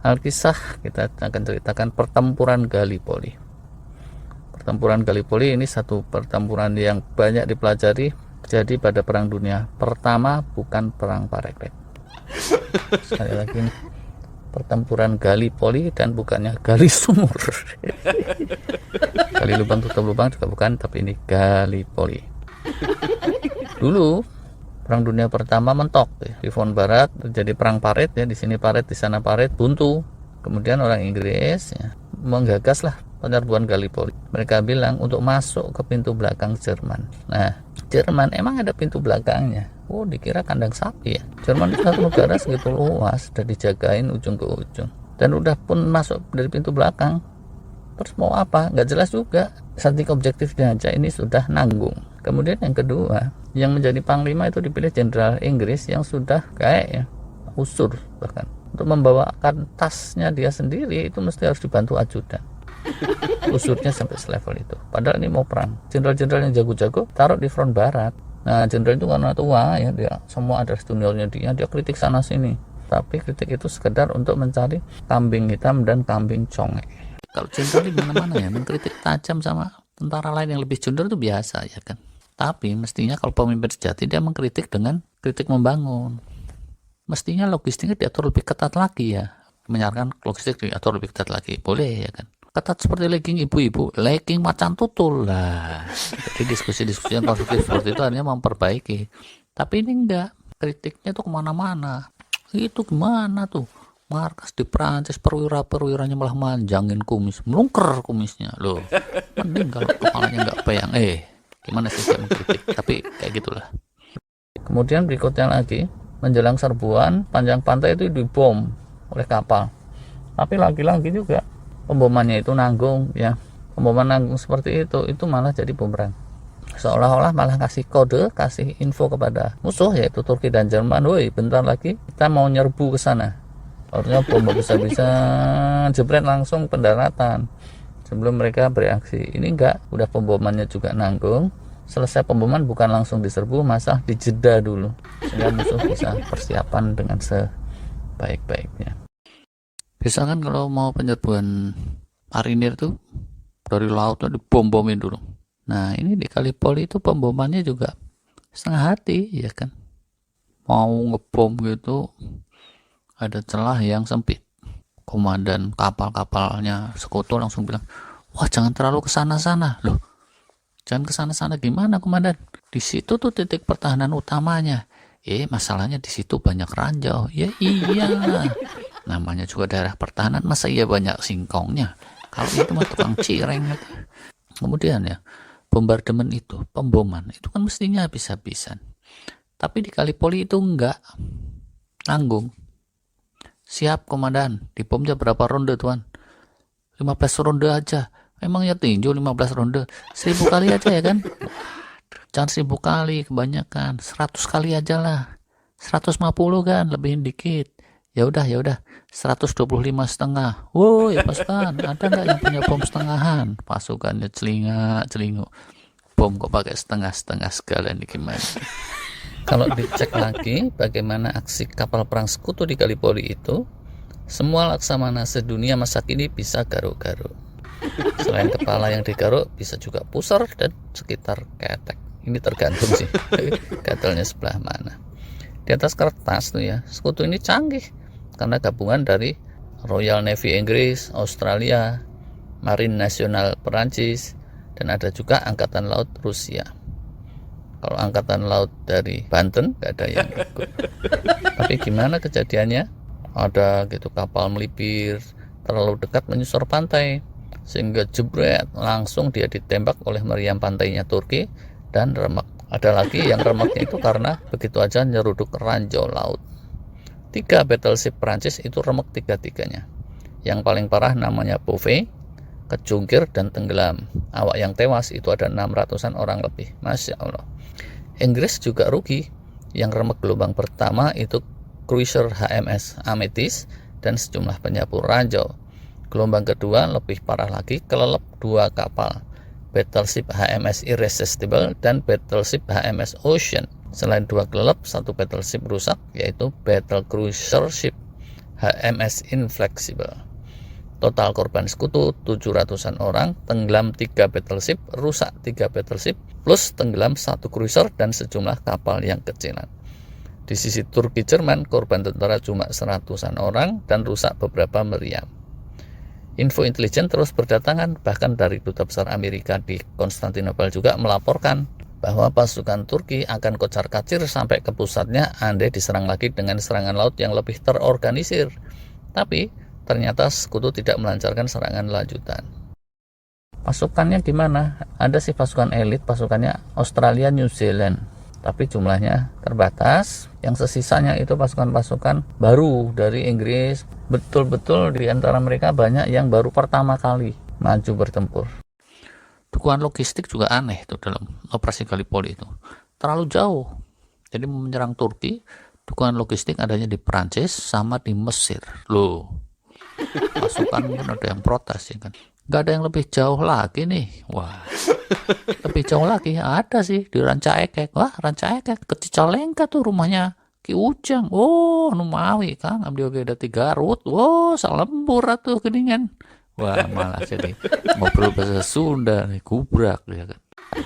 Alkisah kita akan ceritakan pertempuran Gallipoli. Pertempuran Gallipoli ini satu pertempuran yang banyak dipelajari, jadi pada Perang Dunia Pertama, bukan Perang Parekrek. Sekali lagi nih, pertempuran Gallipoli dan bukannya gali sumur. Gali lubang tutup lubang juga bukan, tapi ini Gallipoli. Dulu Perang Dunia Pertama mentok di front barat, terjadi perang paret ya, di sini paret, di sana paret, buntu. Kemudian orang Inggris ya, menggagas lah penyerbuan Gallipoli. Mereka bilang untuk masuk ke pintu belakang Jerman. Nah, Jerman emang ada pintu belakangnya. Oh, dikira kandang sapi ya. Jerman itu satu negara segitu luas, sudah dijagain ujung ke ujung. Dan udah pun masuk dari pintu belakang. Terus mau apa? Nggak jelas juga. Saking objektifnya aja ini sudah nanggung. Kemudian yang kedua, yang menjadi panglima itu dipilih Jenderal Inggris yang sudah kayak ya, usur bahkan. Untuk membawakan tasnya dia sendiri itu mesti harus dibantu ajudan. Usurnya sampai selevel itu. Padahal ini mau perang. Jenderal-jenderal yang jago-jago taruh di front barat. Nah, jenderal itu karena tua ya, dia semua ada juniornya dia kritik sana sini. Tapi kritik itu sekedar untuk mencari kambing hitam dan kambing conge. Kalau jenderal di mana-mana ya mengkritik tajam sama tentara lain yang lebih junior itu biasa ya kan. Tapi mestinya kalau pemimpin sejati dia mengkritik dengan kritik membangun. Mestinya logistiknya diatur lebih ketat lagi ya. Menyarankan logistik diatur lebih ketat lagi. Boleh ya kan. Ketat seperti legging ibu-ibu, legging macan tutul lah. Jadi diskusi-diskusi yang konstruktif seperti itu hanya memperbaiki. Tapi ini enggak, kritiknya tuh kemana-mana. Itu gimana tuh? Markas di Prancis, perwira-perwiranya malah manjangin kumis, melungker kumisnya loh. Mending kalau kepalanya nggak bayang. Gimana sih saya mengkritik? Tapi kayak gitulah. Kemudian berikutnya lagi, menjelang serbuan, panjang pantai itu dibom oleh kapal. Tapi lagi-lagi juga pembomannya itu nanggung ya. Pemboman nanggung seperti itu malah jadi bumerang. Seolah-olah malah kasih kode, kasih info kepada musuh yaitu Turki dan Jerman. Woi, bentar lagi kita mau nyerbu ke sana. Artinya bom bisa-bisa jebret langsung pendaratan sebelum mereka bereaksi. Ini enggak, udah pembomannya juga nanggung. Selesai pemboman bukan langsung diserbu, masa dijeda dulu sehingga musuh bisa persiapan dengan sebaik-baiknya. Bisa kan kalau mau penyerbuan marinir tuh dari laut tuh dibom-bomin dulu. Nah ini di Gallipoli itu pembomannya juga setengah hati ya kan. Mau ngebom gitu ada celah yang sempit. Komandan kapal-kapalnya sekutu langsung bilang, wah jangan terlalu kesana-sana. Loh, jangan kesana-sana gimana komandan? Di situ tuh titik pertahanan utamanya. Masalahnya di situ banyak ranjau. Ya iya, namanya juga daerah pertahanan, masa iya banyak singkongnya? Kalau itu mah tukang cireng. Kemudian ya, bombardemen itu, pemboman itu kan mestinya habis-habisan. Tapi di Gallipoli itu enggak, nanggung. Siap komandan, dibomnya berapa ronde tuan? 15 ronde aja. Emangnya tinju 15 ronde? 1000 kali aja ya kan? Jangan 1000 kali, kebanyakan. 100 kali aja lah. 150 kan, lebihin dikit. Ya udah 125,5. Woi pasukan, ada nggak yang punya bom setengahan? Pasukannya celingak-celinguk. Bom kok pakai setengah-setengah sekalian, gimana? Kalau dicek lagi bagaimana aksi kapal perang sekutu di Gallipoli itu, semua laksamana sedunia masa kini bisa garuk-garuk. Selain kepala yang digaruk, bisa juga pusar dan sekitar ketek. Ini tergantung sih gatalnya sebelah mana. Di atas kertas tuh ya, sekutu ini canggih karena gabungan dari Royal Navy Inggris, Australia, Marine Nasional Perancis, dan ada juga Angkatan Laut Rusia. Kalau Angkatan Laut dari Banten nggak ada yang ikut. Tapi gimana kejadiannya? Ada gitu kapal melipir terlalu dekat menyusur pantai sehingga jebret langsung dia ditembak oleh meriam pantainya Turki dan remek. Ada lagi yang remeknya itu karena begitu aja nyeruduk ranjau laut. 3 battleship Prancis itu remek tiga-tiganya. Yang paling parah namanya Beauvais, kejungkir dan tenggelam. Awak yang tewas itu ada 600-an orang lebih. Masya Allah. Inggris juga rugi. Yang remek gelombang pertama itu cruiser HMS Amethyst dan sejumlah penyapu ranjau. Gelombang kedua lebih parah lagi, kelelep 2 kapal, battleship HMS Irresistible dan battleship HMS Ocean. Selain 2 kelelep, 1 battleship rusak, yaitu battle cruiser ship HMS Inflexible. Total korban sekutu 700-an orang, tenggelam 3 battleship, rusak 3 battleship, plus tenggelam 1 cruiser dan sejumlah kapal yang kecilan. Di sisi Turki Jerman, korban tentara cuma 100-an orang dan rusak beberapa meriam. Info intelijen terus berdatangan, bahkan dari Duta Besar Amerika di Konstantinopel juga melaporkan bahwa pasukan Turki akan kocar-kacir sampai ke pusatnya andai diserang lagi dengan serangan laut yang lebih terorganisir. Tapi ternyata sekutu tidak melancarkan serangan lanjutan. Pasukannya gimana? Ada sih pasukan elit, pasukannya Australia, New Zealand, tapi jumlahnya terbatas. Yang sesisanya itu pasukan-pasukan baru dari Inggris. Betul-betul di antara mereka banyak yang baru pertama kali maju bertempur. Dukungan logistik juga aneh itu dalam operasi Gallipoli itu. Terlalu jauh. Jadi menyerang Turki, dukungan logistik adanya di Perancis sama di Mesir. Loh, pasukan kan ada yang protes ya kan, nggak ada yang lebih jauh lagi nih. Wah, lebih jauh lagi ada sih di Ranca Ekek. Wah, Ranca Ekek ke Cicalengka tuh rumahnya Ki Ujang. Oh, Numawi kan ambil beda 3 Garut. Oh, salembur atuh geningan. Wah, malah jadi ngobrol bahasa Sunda nih, gubrak ya kan.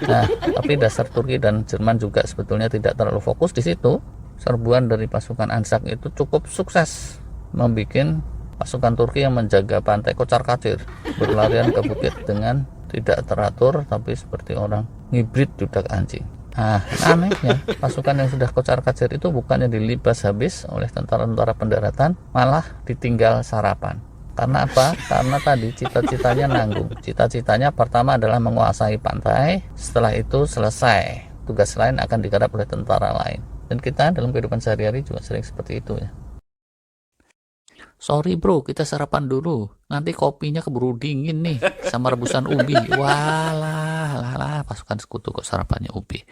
Nah, tapi dasar Turki dan Jerman juga sebetulnya tidak terlalu fokus di situ. Serbuan dari pasukan Anzak itu cukup sukses membuat pasukan Turki yang menjaga pantai kocar-kacir berlarian ke bukit dengan tidak teratur, tapi seperti orang ngibrit dudak anjing. Nah, anehnya pasukan yang sudah kocar-kacir itu bukannya dilibas habis oleh tentara-tentara pendaratan, malah ditinggal sarapan. Karena apa? Karena tadi cita-citanya nanggung. Cita-citanya pertama adalah menguasai pantai, setelah itu selesai. Tugas lain akan digarap oleh tentara lain. Dan kita dalam kehidupan sehari-hari juga sering seperti itu ya. Sorry bro, kita sarapan dulu. Nanti kopinya keburu dingin nih sama rebusan ubi. Walah, pasukan sekutu kok sarapannya ubi.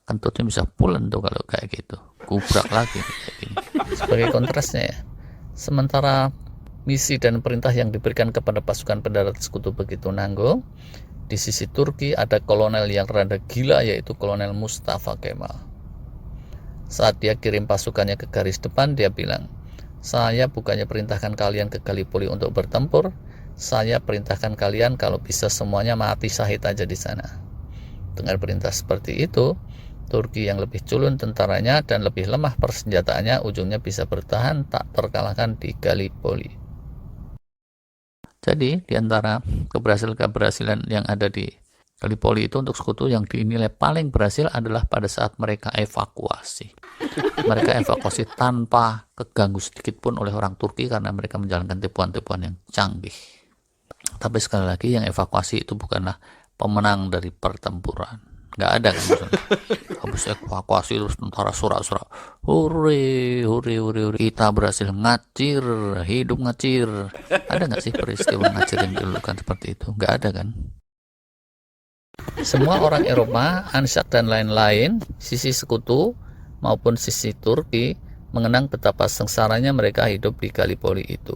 Kentutnya bisa pulen tuh kalau kayak gitu. Gubrak lagi kayak gini. Sebagai kontrasnya ya, sementara misi dan perintah yang diberikan kepada pasukan pendarat sekutu begitu nanggung, di sisi Turki ada kolonel yang rada gila, yaitu Kolonel Mustafa Kemal. Saat dia kirim pasukannya ke garis depan, dia bilang, "Saya bukannya perintahkan kalian ke Gallipoli untuk bertempur, saya perintahkan kalian kalau bisa semuanya mati syahid aja di sana." Dengan perintah seperti itu, Turki yang lebih culun tentaranya dan lebih lemah persenjataannya ujungnya bisa bertahan tak terkalahkan di Gallipoli. Jadi di antara keberhasilan yang ada di Gallipoli itu untuk sekutu yang dinilai paling berhasil adalah pada saat mereka evakuasi. Mereka evakuasi tanpa keganggu sedikit pun oleh orang Turki karena mereka menjalankan tipuan-tipuan yang canggih. Tapi sekali lagi yang evakuasi itu bukanlah pemenang dari pertempuran. Nggak ada kan misalnya. Habis evakuasi terus tentara sorak-sorak, hore, kita berhasil ngacir, hidup ngacir. Ada nggak sih peristiwa ngacir yang dilakukan seperti itu? Nggak ada kan. Semua orang Eropa, Anzak dan lain-lain, sisi sekutu maupun sisi Turki, mengenang betapa sengsaranya mereka hidup di Gallipoli itu.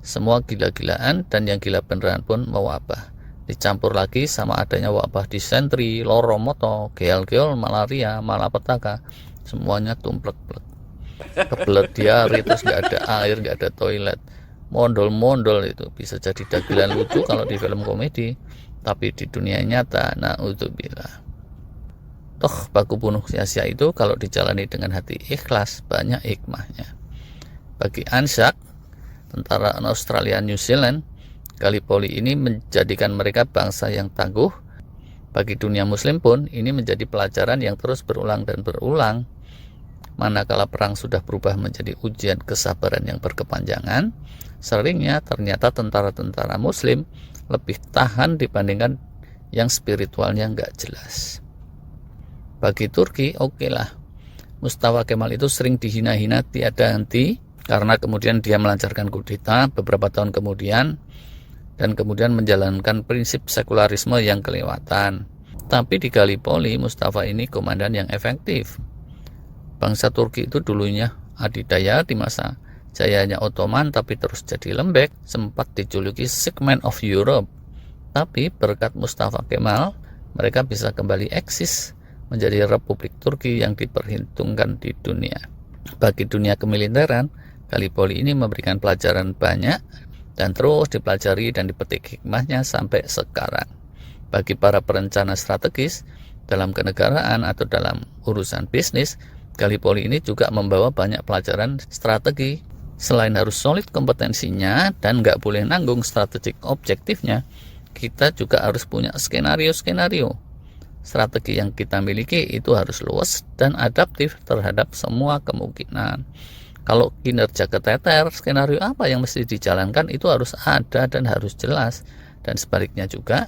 Semua gila-gilaan dan yang gila beneran pun mewabah. Dicampur lagi sama adanya wabah disentri, loromoto, geol-geol, malaria, malapetaka, semuanya tumplek-plek. Kebelet diare, terus nggak ada air, nggak ada toilet, mondol-mondol itu bisa jadi dagelan lucu kalau di film komedi, tapi di dunia nyata, na'udzubillah. Toh baku bunuh sia-sia itu kalau dijalani dengan hati ikhlas banyak hikmahnya. Bagi Anzak, tentara Australia New Zealand, Gallipoli ini menjadikan mereka bangsa yang tangguh. Bagi dunia muslim pun ini menjadi pelajaran yang terus berulang dan berulang. Manakala perang sudah berubah menjadi ujian kesabaran yang berkepanjangan, seringnya ternyata tentara-tentara muslim lebih tahan dibandingkan yang spiritualnya nggak jelas. Bagi Turki, oke lah. Mustafa Kemal itu sering dihina-hina tiada henti karena kemudian dia melancarkan kudeta beberapa tahun kemudian dan kemudian menjalankan prinsip sekularisme yang kelewatan. Tapi di Gallipoli, Mustafa ini komandan yang efektif. Bangsa Turki itu dulunya adidaya di masa jayanya Ottoman, tapi terus jadi lembek, sempat dijuluki Sick Man of Europe. Tapi berkat Mustafa Kemal, mereka bisa kembali eksis menjadi Republik Turki yang diperhitungkan di dunia. Bagi dunia kemiliteran, Gallipoli ini memberikan pelajaran banyak dan terus dipelajari dan dipetik hikmahnya sampai sekarang. Bagi para perencana strategis dalam kenegaraan atau dalam urusan bisnis, Gallipoli ini juga membawa banyak pelajaran strategi. Selain harus solid kompetensinya dan nggak boleh nanggung strategik objektifnya, kita juga harus punya skenario-skenario. Strategi yang kita miliki itu harus luas dan adaptif terhadap semua kemungkinan. Kalau kinerja keteter, skenario apa yang mesti dijalankan itu harus ada dan harus jelas. Dan sebaliknya juga,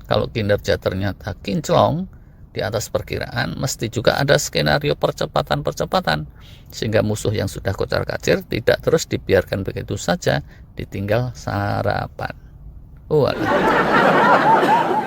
kalau kinerja ternyata kinclong di atas perkiraan, mesti juga ada skenario percepatan-percepatan, sehingga musuh yang sudah kocar-kacir tidak terus dibiarkan begitu saja, ditinggal sarapan. Walah.